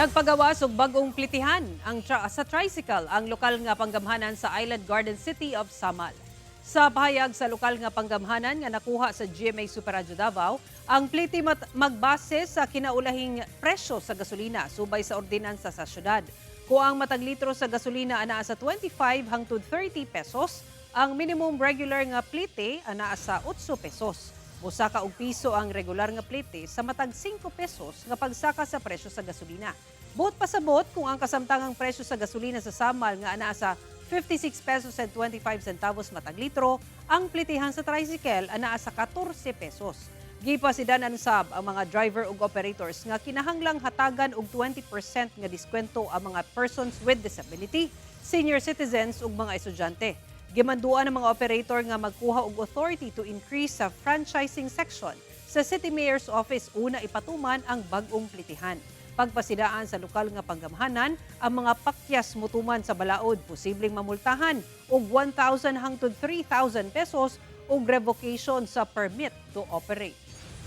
Nagpagawa og bagong plitihan sa tricycle ang lokal nga panggamhanan sa Island Garden City of Samal. Sa pahayag sa lokal nga panggamhanan nga nakuha sa GMA Super Radio Davao, ang pliti magbase sa kinaulahing presyo sa gasolina subay sa ordinansa sa syudad. Kung ang matag litro sa gasolina anaa sa 25 hangtod 30 pesos, ang minimum regular nga plite anaa sa 8 pesos. Busaka og piso ang regular nga plite sa matag 5 pesos nga pagsaka sa presyo sa gasolina. Buot pasabot kung ang kasamtangang presyo sa gasolina sa Samal nga anaa sa 56 pesos and 25 centavos matag litro, ang plitihan sa tricycle anaa sa 14 pesos. Gipasidanan sab ang mga driver ug operators nga kinahanglang hatagan og 20% nga diskwento ang mga persons with disability, senior citizens ug mga estudyante. Gimanduan ang mga operator nga magkuha og authority to increase sa franchising section sa City Mayor's Office una ipatuman ang bag-ong plitihan. Pagpasidaan sa lokal nga panggamhanan, ang mga pakyas mutuman sa balaod posibleng mamultahan og 1,000 hangtod 3,000 pesos og revocation sa permit to operate.